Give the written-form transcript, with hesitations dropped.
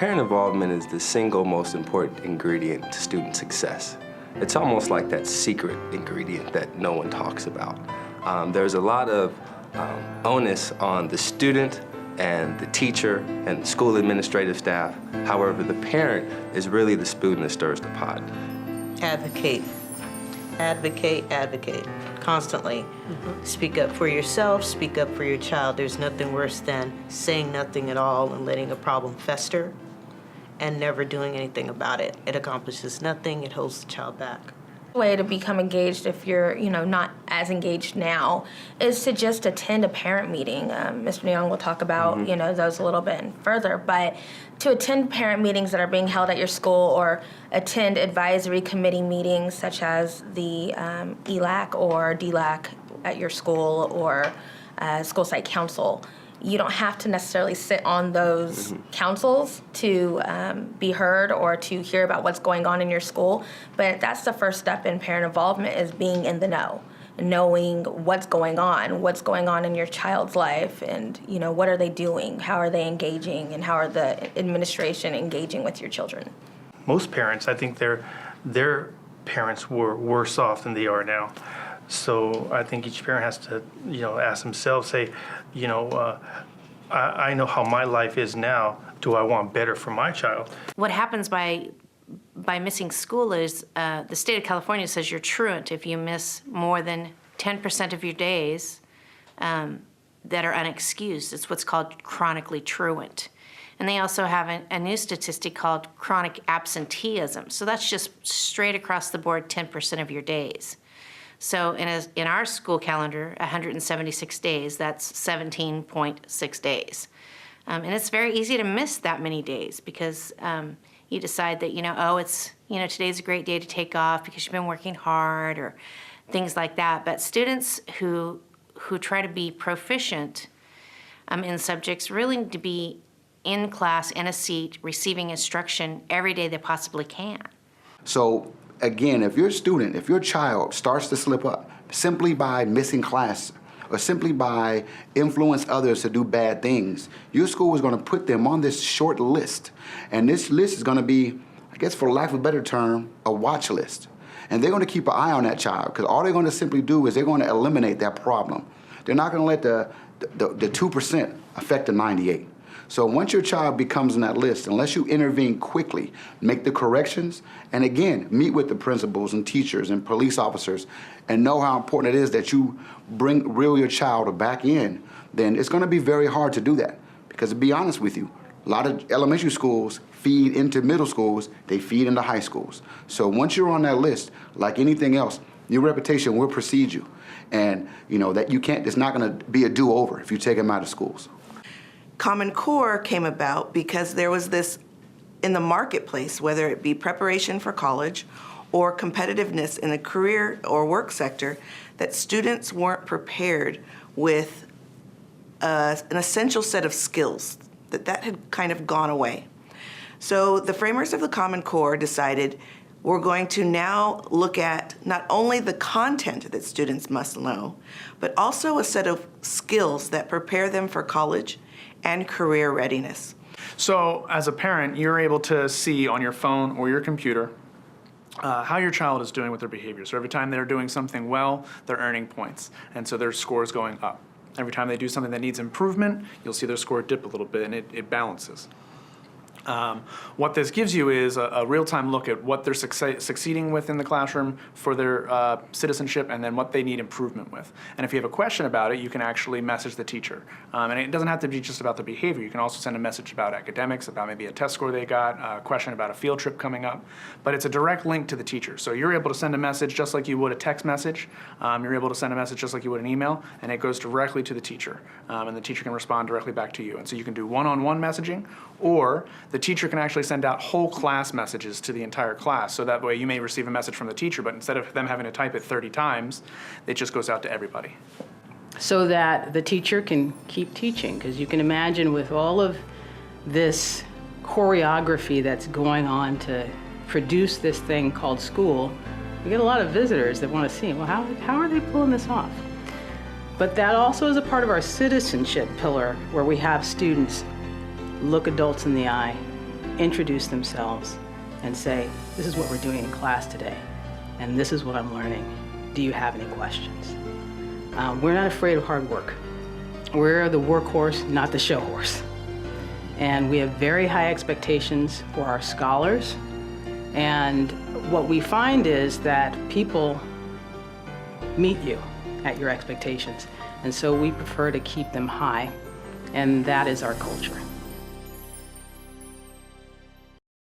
Parent involvement is the single most important ingredient to student success. It's almost like that secret ingredient that no one talks about. There's a lot of onus on the student and the teacher and the school administrative staff. However, the parent is really the spoon that stirs the pot. Advocate. Advocate, advocate, constantly. Speak up for yourself, speak up for your child. There's nothing worse than saying nothing at all and letting a problem fester and never doing anything about it. It accomplishes nothing, it holds the child back. Way to become engaged if you're, not as engaged now is to just attend a parent meeting. Mr. Young will talk about, those a little bit further, but to attend parent meetings that are being held at your school or attend advisory committee meetings such as the ELAC or DLAC at your school or school site council. You don't have to necessarily sit on those councils to be heard or to hear about what's going on in your school, but that's the first step in parent involvement is being in the know, knowing what's going on in your child's life and, what are they doing, how are they engaging, and how are the administration engaging with your children. Most parents, I think their parents were worse off than they are now. So I think each parent has to, ask themselves, say, I know how my life is now. Do I want better for my child? What happens by missing school is the state of California says you're truant if you miss more than 10% of your days that are unexcused. It's what's called chronically truant. And they also have a new statistic called chronic absenteeism. So that's just straight across the board 10% of your days. So in our school calendar, 176 days, that's 17.6 days. And it's very easy to miss that many days because you decide that, it's, today's a great day to take off because you've been working hard or things like that. But students who try to be proficient in subjects really need to be in class, in a seat, receiving instruction every day they possibly can. So again, if your child starts to slip up simply by missing class or simply by influence others to do bad things, your school is going to put them on this short list. And this list is going to be, I guess for lack of a better term, a watch list. And they're going to keep an eye on that child because all they're going to simply do is they're going to eliminate that problem. They're not going to let the 2% affect the 98. So once your child becomes on that list, unless you intervene quickly, make the corrections, and again, meet with the principals and teachers and police officers and know how important it is that you reel your child back in, then it's going to be very hard to do that. Because to be honest with you, a lot of elementary schools feed into middle schools, they feed into high schools. So once you're on that list, like anything else, your reputation will precede you. And that you can't, it's not going to be a do-over if you take them out of schools. Common Core came about because there was this in the marketplace, whether it be preparation for college or competitiveness in the career or work sector, that students weren't prepared with an essential set of skills, that had kind of gone away. So the framers of the Common Core decided we're going to now look at not only the content that students must know, but also a set of skills that prepare them for college and career readiness. So as a parent, you're able to see on your phone or your computer how your child is doing with their behavior. So every time they're doing something well, they're earning points, and so their score is going up. Every time they do something that needs improvement, you'll see their score dip a little bit, and it balances. What this gives you is a real-time look at what they're succeeding with in the classroom for their citizenship and then what they need improvement with. And if you have a question about it, you can actually message the teacher. And it doesn't have to be just about the behavior. You can also send a message about academics, about maybe a test score they got, a question about a field trip coming up. But it's a direct link to the teacher. So you're able to send a message just like you would a text message. You're able to send a message just like you would an email, and it goes directly to the teacher. And the teacher can respond directly back to you. And so you can do one-on-one messaging, or the teacher can actually send out whole class messages to the entire class. So that way you may receive a message from the teacher, but instead of them having to type it 30 times, it just goes out to everybody. So that the teacher can keep teaching, because you can imagine with all of this choreography that's going on to produce this thing called school, we get a lot of visitors that want to see, well, how are they pulling this off? But that also is a part of our citizenship pillar, where we have students look adults in the eye, introduce themselves and say, this is what we're doing in class today, and this is what I'm learning. Do you have any questions? We're not afraid of hard work. We're the workhorse, not the show horse. And we have very high expectations for our scholars. And what we find is that people meet you at your expectations. And so we prefer to keep them high, and that is our culture.